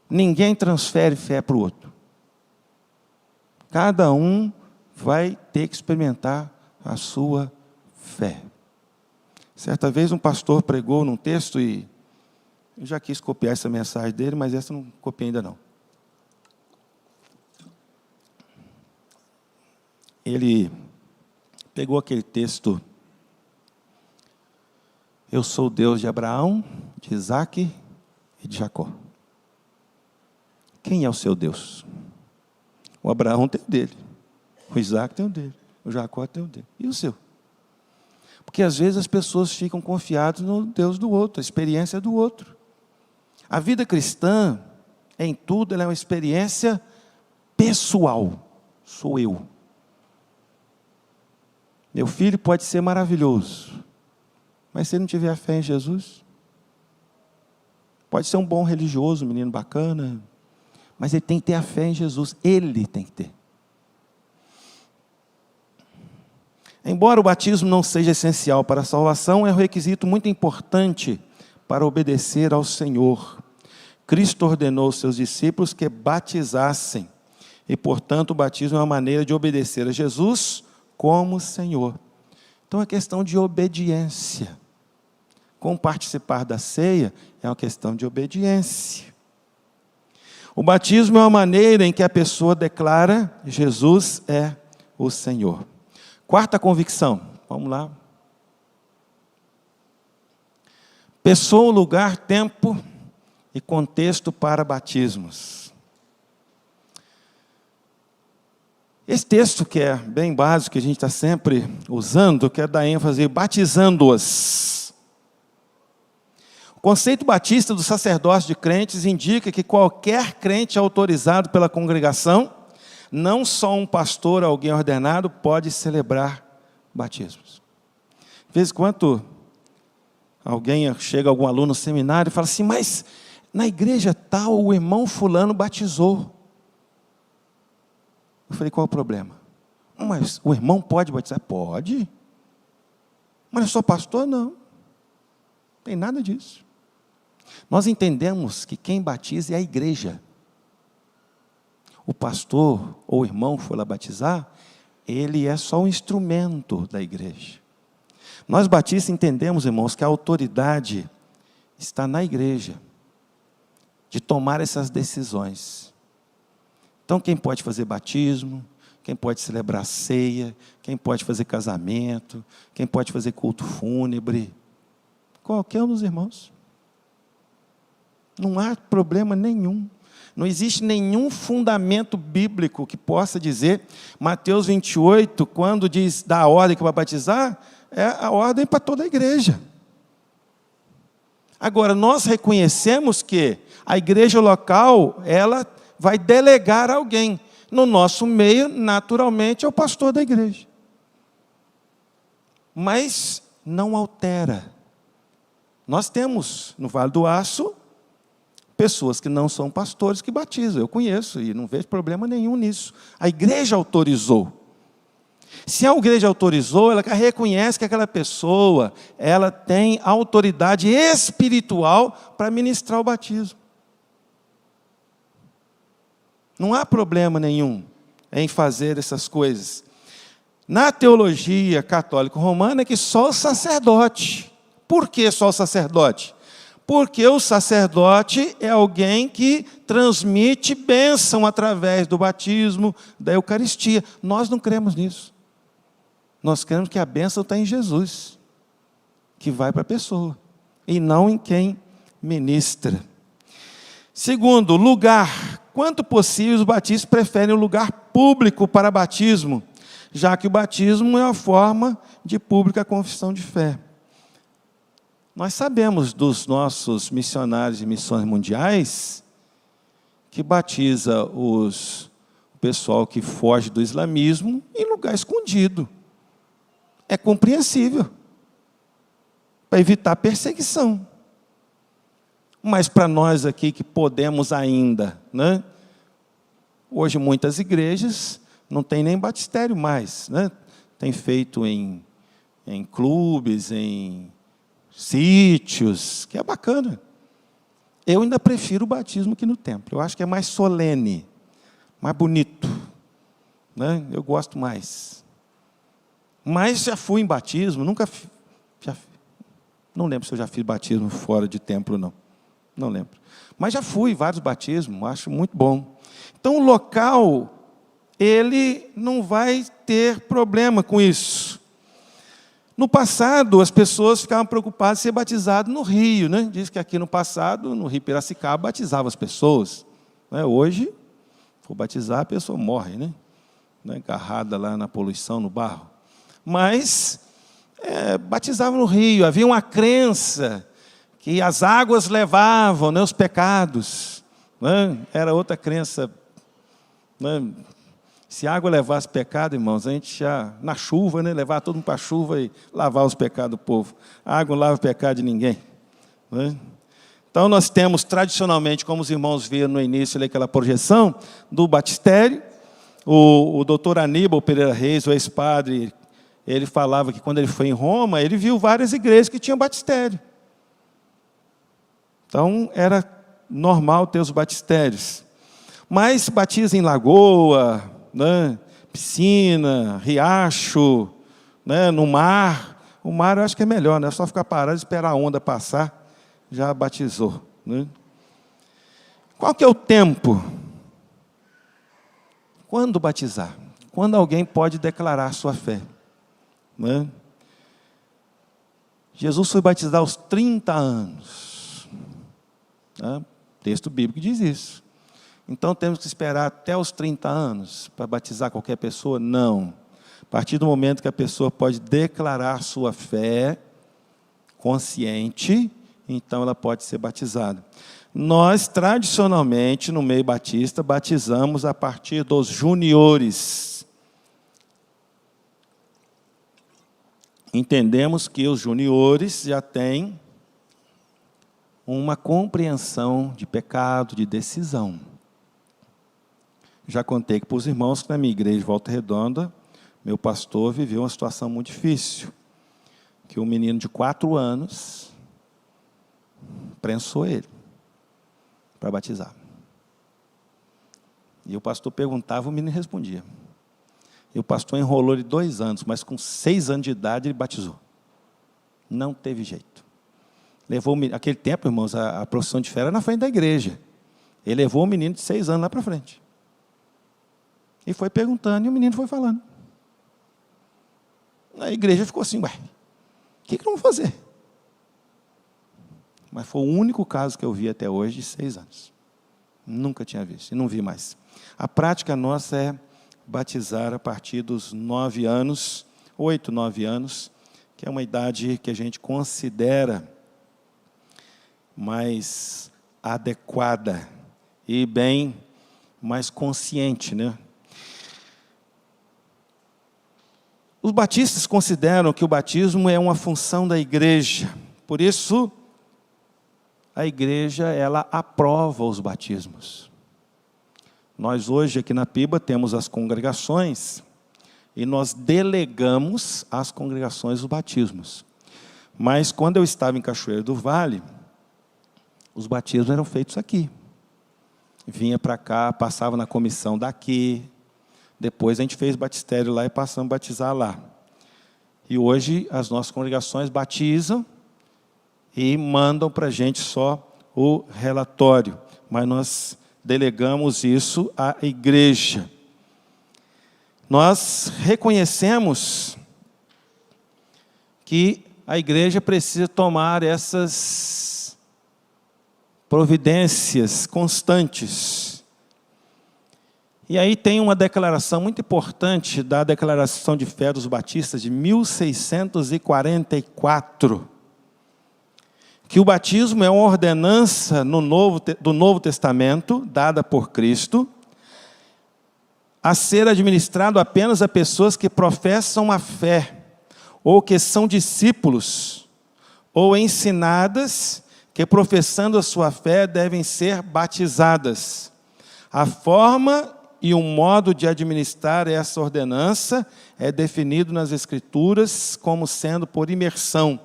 S1: Ninguém transfere fé para o outro. Cada um vai ter que experimentar a sua fé. Certa vez um pastor pregou num texto e eu já quis copiar essa mensagem dele, mas essa não copiei ainda não. Ele pegou aquele texto: eu sou o Deus de Abraão, de Isaque e de Jacó. Quem é o seu Deus? O Abraão tem o dele, o Isaque tem o dele, o Jacó tem o dele. E o seu? Porque às vezes as pessoas ficam confiadas no Deus do outro, a experiência do outro. A vida cristã, em tudo, ela é uma experiência pessoal. Sou eu. Meu filho pode ser maravilhoso, mas se ele não tiver fé em Jesus, pode ser um bom religioso, um menino bacana, mas ele tem que ter a fé em Jesus. Ele tem que ter. Embora o batismo não seja essencial para a salvação, é um requisito muito importante para obedecer ao Senhor. Cristo ordenou aos seus discípulos que batizassem, e portanto o batismo é uma maneira de obedecer a Jesus como Senhor. Então é questão de obediência. Com participar da ceia é uma questão de obediência. O batismo é uma maneira em que a pessoa declara: Jesus é o Senhor. Quarta convicção, vamos lá. Pessoa, lugar, tempo e contexto para batismos. Esse texto, que é bem básico, que a gente está sempre usando, eu quero dar ênfase: batizando-as. O conceito batista do sacerdócio de crentes indica que qualquer crente autorizado pela congregação, não só um pastor, alguém ordenado, pode celebrar batismos. De vez em quando alguém chega, algum aluno no seminário e fala assim: mas na igreja tal o irmão fulano batizou. Eu falei: qual é o problema? Mas o irmão pode batizar? Pode. Mas eu sou pastor? Não. Não tem nada disso. Nós entendemos que quem batiza é a igreja. O pastor ou o irmão que for lá batizar, ele é só um instrumento da igreja. Nós batistas entendemos, irmãos, que a autoridade está na igreja, de tomar essas decisões. Então quem pode fazer batismo, quem pode celebrar ceia, quem pode fazer casamento, quem pode fazer culto fúnebre, qualquer um dos irmãos. Não há problema nenhum. Não existe nenhum fundamento bíblico que possa dizer, Mateus 28, quando diz da ordem que vai batizar, é a ordem para toda a igreja. Agora, nós reconhecemos que a igreja local, ela vai delegar alguém. No nosso meio, naturalmente, é o pastor da igreja. Mas não altera. Nós temos, no Vale do Aço, pessoas que não são pastores que batizam. Eu conheço e não vejo problema nenhum nisso. A igreja autorizou. Se a igreja autorizou, ela reconhece que aquela pessoa, ela tem autoridade espiritual para ministrar o batismo. Não há problema nenhum em fazer essas coisas. Na teologia católica romana é que só o sacerdote. Por que só o sacerdote? Porque o sacerdote é alguém que transmite bênção através do batismo, da Eucaristia. Nós não cremos nisso. Nós cremos que a bênção está em Jesus, que vai para a pessoa, e não em quem ministra. Segundo, lugar. Quanto possível, os batistas preferem o lugar público para batismo, já que o batismo é uma forma de pública confissão de fé. Nós sabemos dos nossos missionários de missões mundiais que batiza o pessoal que foge do islamismo em lugar escondido. É compreensível, para evitar perseguição. Mas para nós aqui que podemos ainda, né? Hoje muitas igrejas não tem nem batistério mais, né? Tem feito em clubes, em sítios, que é bacana. Eu ainda prefiro o batismo que no templo. Eu acho que é mais solene, mais bonito, né? Eu gosto mais. Mas já fui em batismo, não lembro se eu já fiz batismo fora de templo, não lembro. Mas já fui vários batismos, acho muito bom. Então o local, ele não vai ter problema com isso. No passado, as pessoas ficavam preocupadas em ser batizado no rio, né? Diz que aqui no passado, no rio Piracicaba, batizava as pessoas. Hoje, se for batizar, a pessoa morre, né? Agarrada lá na poluição, no barro. Mas batizava no rio, havia uma crença que as águas levavam, os pecados. Era outra crença. Se a água levasse pecado, irmãos, a gente já, na chuva, levar todo mundo para a chuva e lavar os pecados do povo. A água não lava o pecado de ninguém. Então, nós temos, tradicionalmente, como os irmãos viram no início, aquela projeção do batistério. O doutor Aníbal Pereira Reis, o ex-padre, ele falava que quando ele foi em Roma, ele viu várias igrejas que tinham batistério. Então, era normal ter os batistérios. Mas batiza em lagoa, piscina, riacho, no mar. O mar eu acho que é melhor, é só ficar parado e esperar a onda passar, já batizou. Qual que é o tempo? Quando batizar? Quando alguém pode declarar sua fé. Jesus foi batizado aos 30 anos. O texto bíblico diz isso. Então, temos que esperar até os 30 anos para batizar qualquer pessoa? Não. A partir do momento que a pessoa pode declarar sua fé consciente, então ela pode ser batizada. Nós, tradicionalmente, no meio batista, batizamos a partir dos juniores. Entendemos que os juniores já têm uma compreensão de pecado, de decisão. Já contei para os irmãos que na minha igreja de Volta Redonda, meu pastor viveu uma situação muito difícil, que um menino de 4 anos prensou ele para batizar. E o pastor perguntava, o menino respondia. E o pastor enrolou ele 2 anos, mas com 6 anos de idade ele batizou. Não teve jeito. Levou aquele tempo, irmãos, a profissão de fé era na frente da igreja. Ele levou o menino de 6 anos lá para frente. E foi perguntando, e o menino foi falando. A igreja ficou assim, o que vamos fazer? Mas foi o único caso que eu vi até hoje de 6 anos. Nunca tinha visto, e não vi mais. A prática nossa é batizar a partir dos 9 anos, 8, 9 anos, que é uma idade que a gente considera mais adequada e bem mais consciente, Os batistas consideram que o batismo é uma função da igreja. Por isso, a igreja, ela aprova os batismos. Nós hoje aqui na PIBA temos as congregações e nós delegamos às congregações os batismos. Mas quando eu estava em Cachoeiro do Vale, os batismos eram feitos aqui. Vinha para cá, passava na comissão daqui, depois a gente fez batistério lá e passamos a batizar lá. E hoje as nossas congregações batizam e mandam para a gente só o relatório, mas nós delegamos isso à igreja. Nós reconhecemos que a igreja precisa tomar essas providências constantes. E aí tem uma declaração muito importante da Declaração de Fé dos Batistas de 1644, que o batismo é uma ordenança do Novo Testamento, dada por Cristo, a ser administrado apenas a pessoas que professam a fé, ou que são discípulos, ou ensinadas, que professando a sua fé devem ser batizadas. A forma e o modo de administrar essa ordenança é definido nas Escrituras como sendo por imersão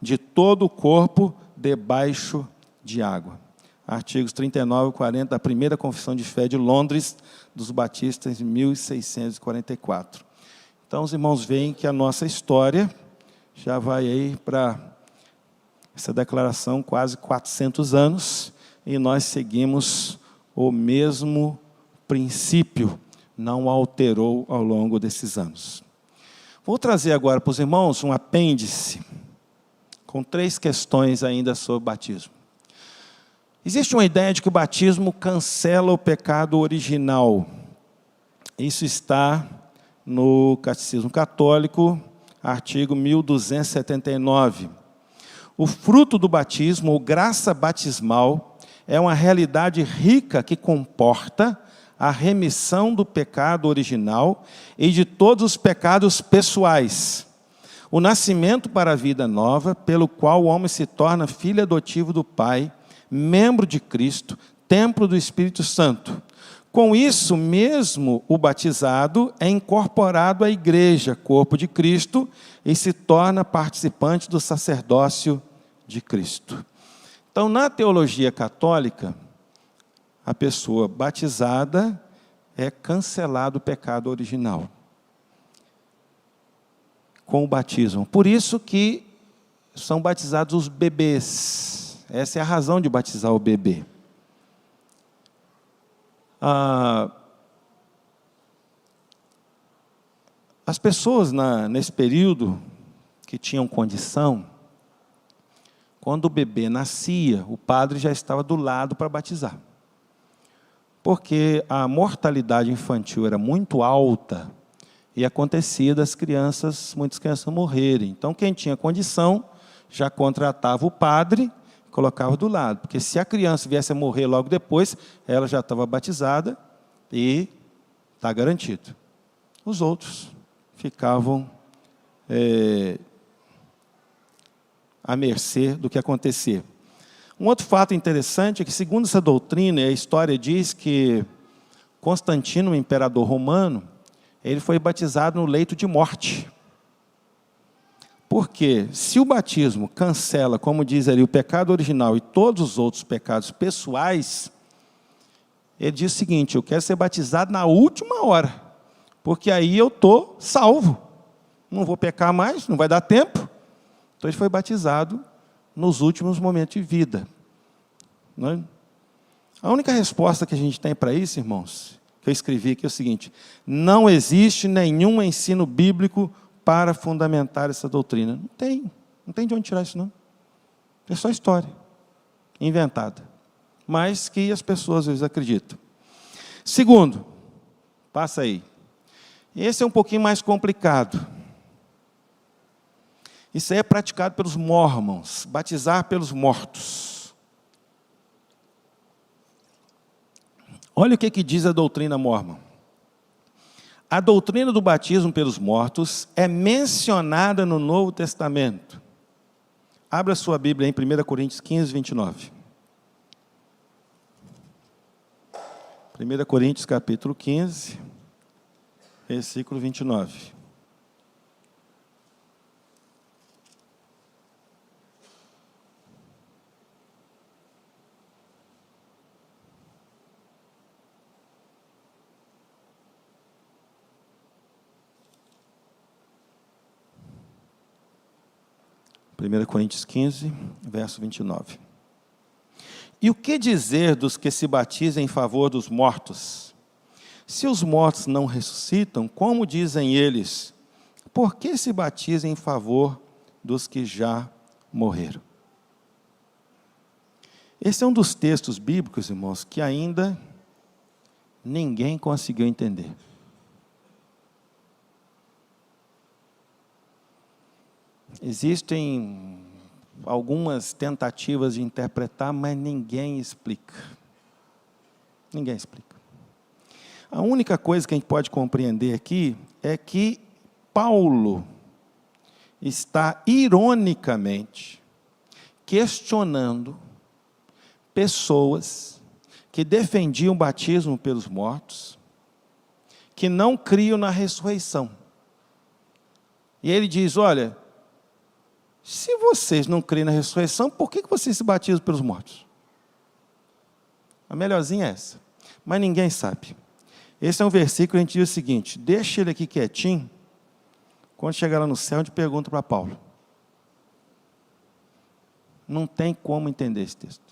S1: de todo o corpo debaixo de água. Artigos 39 e 40 da primeira Confissão de Fé de Londres, dos Batistas, em 1644. Então, os irmãos veem que a nossa história já vai aí para essa declaração quase 400 anos, e nós seguimos o mesmo princípio, não alterou ao longo desses anos. Vou trazer agora para os irmãos um apêndice, com 3 questões ainda sobre o batismo. Existe uma ideia de que o batismo cancela o pecado original. Isso está no Catecismo Católico, artigo 1279. O fruto do batismo, ou graça batismal, é uma realidade rica que comporta a remissão do pecado original e de todos os pecados pessoais. O nascimento para a vida nova, pelo qual o homem se torna filho adotivo do Pai, membro de Cristo, templo do Espírito Santo. Com isso mesmo, o batizado é incorporado à igreja, corpo de Cristo, e se torna participante do sacerdócio de Cristo. Então, na teologia católica, a pessoa batizada é cancelado o pecado original com o batismo. Por isso que são batizados os bebês. Essa é a razão de batizar o bebê. As pessoas nesse período que tinham condição, quando o bebê nascia, o padre já estava do lado para batizar. Porque a mortalidade infantil era muito alta e acontecia das muitas crianças morrerem. Então, quem tinha condição já contratava o padre, colocava do lado. Porque se a criança viesse a morrer logo depois, ela já estava batizada e está garantido. Os outros ficavam à mercê do que acontecer. Um outro fato interessante é que, segundo essa doutrina, a história diz que Constantino, o imperador romano, ele foi batizado no leito de morte. Porque se o batismo cancela, como diz ali, o pecado original e todos os outros pecados pessoais, ele diz o seguinte: eu quero ser batizado na última hora, porque aí eu estou salvo. Não vou pecar mais, não vai dar tempo. Então ele foi batizado nos últimos momentos de vida. Não é? A única resposta que a gente tem para isso, irmãos, que eu escrevi aqui é o seguinte: não existe nenhum ensino bíblico para fundamentar essa doutrina. Não tem de onde tirar isso, não. É só história, inventada, mas que as pessoas às vezes acreditam. Segundo, passa aí. Esse é um pouquinho mais complicado. Isso aí é praticado pelos mormons, batizar pelos mortos. Olha o que diz a doutrina mormon. A doutrina do batismo pelos mortos é mencionada no Novo Testamento. Abra sua Bíblia em 1 Coríntios 15, 29. 1 Coríntios capítulo 15, versículo 29. 1 Coríntios 15, verso 29. E o que dizer dos que se batizam em favor dos mortos? Se os mortos não ressuscitam, como dizem eles, por que se batizam em favor dos que já morreram? Esse é um dos textos bíblicos, irmãos, que ainda ninguém conseguiu entender. Existem algumas tentativas de interpretar, mas ninguém explica. Ninguém explica. A única coisa que a gente pode compreender aqui é que Paulo está ironicamente questionando pessoas que defendiam o batismo pelos mortos, que não criam na ressurreição. E ele diz, olha, se vocês não creem na ressurreição, por que vocês se batizam pelos mortos? A melhorzinha é essa. Mas ninguém sabe. Esse é um versículo que a gente diz o seguinte, deixa ele aqui quietinho, quando chegar lá no céu, a gente pergunta para Paulo. Não tem como entender esse texto.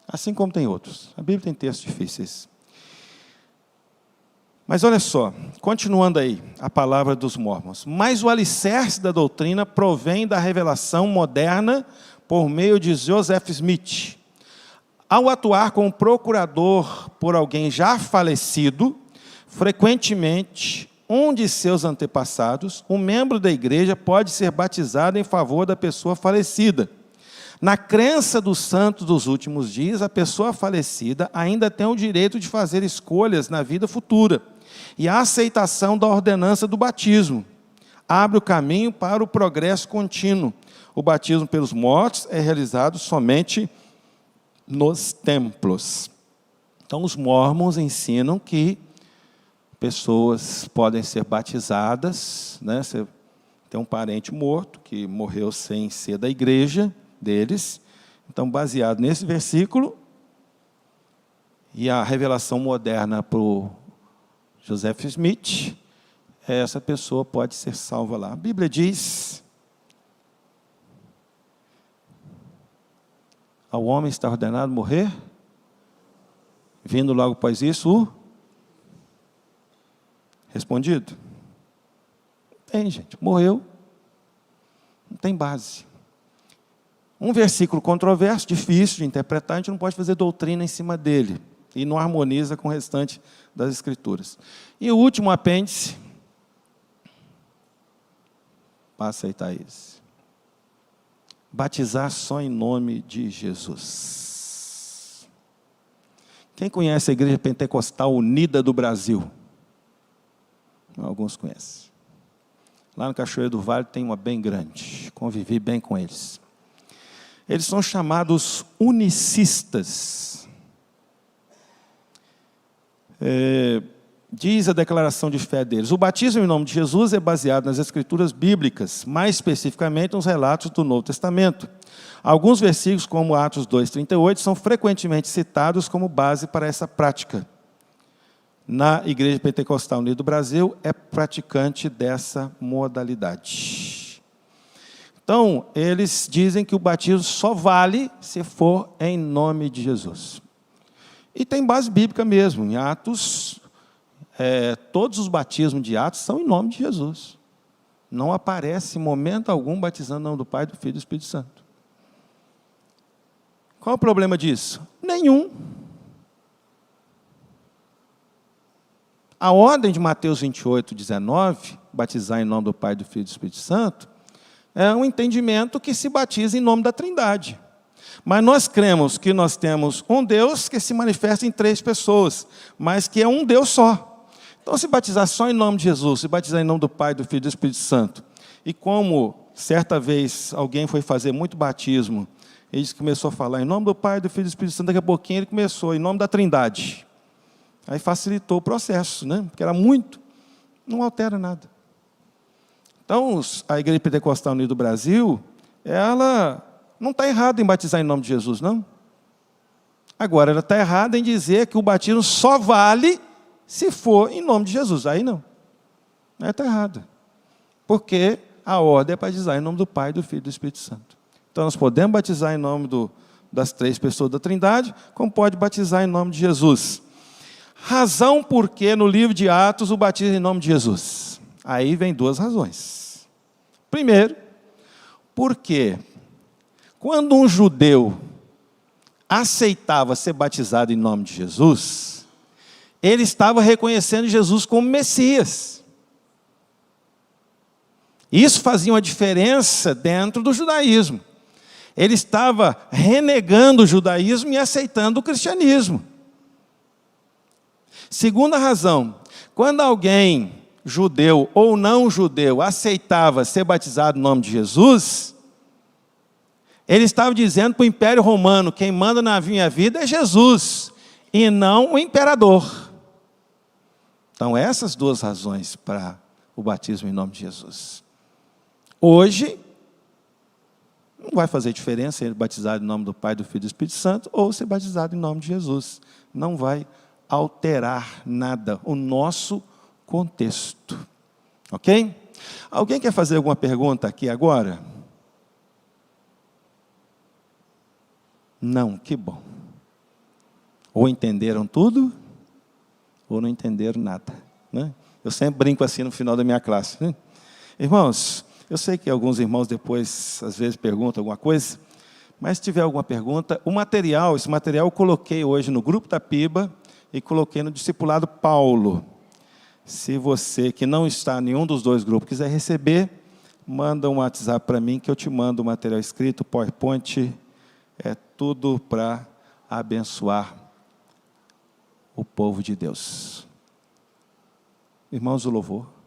S1: Assim como tem outros. A Bíblia tem textos difíceis. Mas olha só, continuando aí, a palavra dos mormons. Mas o alicerce da doutrina provém da revelação moderna por meio de Joseph Smith. Ao atuar como procurador por alguém já falecido, frequentemente, um de seus antepassados, um membro da igreja pode ser batizado em favor da pessoa falecida. Na crença dos santos dos últimos dias, a pessoa falecida ainda tem o direito de fazer escolhas na vida futura. E a aceitação da ordenança do batismo abre o caminho para o progresso contínuo. O batismo pelos mortos é realizado somente nos templos. Então, os mormons ensinam que pessoas podem ser batizadas, né? Você tem um parente morto que morreu sem ser da igreja deles. Então, baseado nesse versículo e a revelação moderna para o Joseph Smith, essa pessoa pode ser salva lá. A Bíblia diz: ao homem está ordenado morrer, vindo logo após isso respondido. Tem, gente, morreu, não tem base. Um versículo controverso, difícil de interpretar, a gente não pode fazer doutrina em cima dele, e não harmoniza com o restante das Escrituras. E o último apêndice, passa aí, Thaís. Batizar só em nome de Jesus. Quem conhece a Igreja Pentecostal Unida do Brasil? Alguns conhecem. Lá no Cachoeiro do Vale tem uma bem grande, convivi bem com eles. Eles são chamados unicistas. Diz a declaração de fé deles: o batismo em nome de Jesus é baseado nas Escrituras bíblicas, mais especificamente nos relatos do Novo Testamento. Alguns versículos, como Atos 2:38, são frequentemente citados como base para essa prática. Na Igreja Pentecostal Unida do Brasil, é praticante dessa modalidade. Então, eles dizem que o batismo só vale se for em nome de Jesus. E tem base bíblica mesmo. Em Atos, todos os batismos de Atos são em nome de Jesus. Não aparece em momento algum batizando em nome do Pai, do Filho e do Espírito Santo. Qual é o problema disso? Nenhum. A ordem de Mateus 28:19, batizar em nome do Pai, do Filho e do Espírito Santo, é um entendimento que se batiza em nome da Trindade. Mas nós cremos que nós temos um Deus que se manifesta em 3 pessoas, mas que é um Deus só. Então, se batizar só em nome de Jesus, se batizar em nome do Pai, do Filho e do Espírito Santo, e como certa vez alguém foi fazer muito batismo, ele começou a falar em nome do Pai, do Filho e do Espírito Santo, daqui a pouquinho ele começou em nome da Trindade. Aí facilitou o processo, né? Porque era muito, não altera nada. Então, a Igreja Pentecostal Unida do Brasil, ela não está errada em batizar em nome de Jesus, não. Agora, ela está errada em dizer que o batismo só vale se for em nome de Jesus. Aí não. Ela está errada. Porque A ordem é batizar em nome do Pai, do Filho e do Espírito Santo. Então, nós podemos batizar em nome das 3 pessoas da Trindade, como pode batizar em nome de Jesus. Razão por que no livro de Atos o batismo em nome de Jesus? Aí vem 2 razões. Primeiro, porque quando um judeu aceitava ser batizado em nome de Jesus, ele estava reconhecendo Jesus como Messias. Isso fazia uma diferença dentro do judaísmo. Ele estava renegando o judaísmo e aceitando o cristianismo. Segunda razão, quando alguém, judeu ou não judeu, aceitava ser batizado em nome de Jesus, ele estava dizendo para o Império Romano, quem manda na minha vida é Jesus, e não o imperador. Então, essas 2 razões para o batismo em nome de Jesus. Hoje, não vai fazer diferença ser batizado em nome do Pai, do Filho e do Espírito Santo, ou ser batizado em nome de Jesus. Não vai alterar nada o nosso contexto. Ok? Alguém quer fazer alguma pergunta aqui agora? Não, que bom. Ou entenderam tudo, ou não entenderam nada, né? Eu sempre brinco assim no final da minha classe, né? Irmãos, eu sei que alguns irmãos depois, às vezes, perguntam alguma coisa, mas se tiver alguma pergunta, esse material eu coloquei hoje no grupo da PIBA e coloquei no Discipulado Paulo. Se você que não está em nenhum dos 2 grupos quiser receber, manda um WhatsApp para mim que eu te mando o material escrito, PowerPoint, é tudo para abençoar o povo de Deus. Irmãos do louvor.